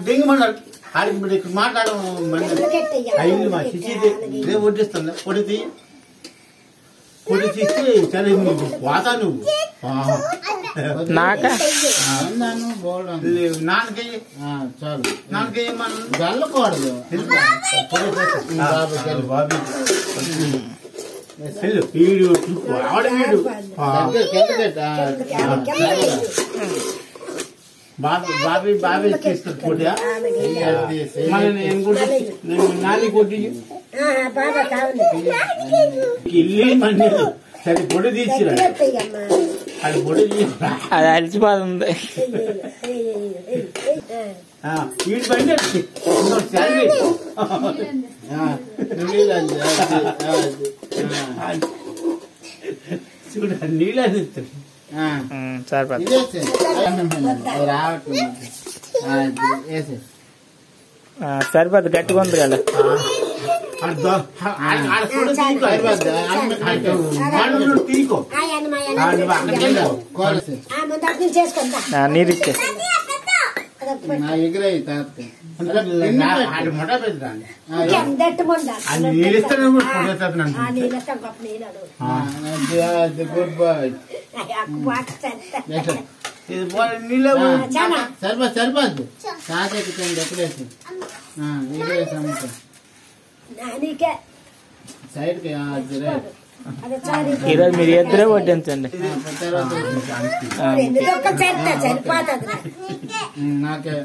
దెంగమన్నారు ఆడికి మాట్లాడడం అయింది మా శిశి వడ్డిస్తుంది పొడి తీయి పొడి తీస్తే సరే నువ్వు వాతా నువ్వు నాన్నకయ్యి చాలు నాన్నకయ్యి మనం చల్లకూడదు బాబీ వీడు ఆవిడ వీడు బాబీ బాబీ చేస్తారు పోటీ నాని కొట్టి ఇల్లు మంది సరే పొడి తీసిరా అది పొడి తీసి అది అలిసిపోతుంది వీడి బండి చూడ నీళ్ళు అందిస్తారు సరిపోద్ది గట్టిగా ఉంది కదా నీరు ఇచ్చే గుడ్ బాయ్ సరిపోద్దు ఎక్కడేసి సైడ్ కి ఈరోజు మీరు ఇద్దరే వడ్డించండి నాకే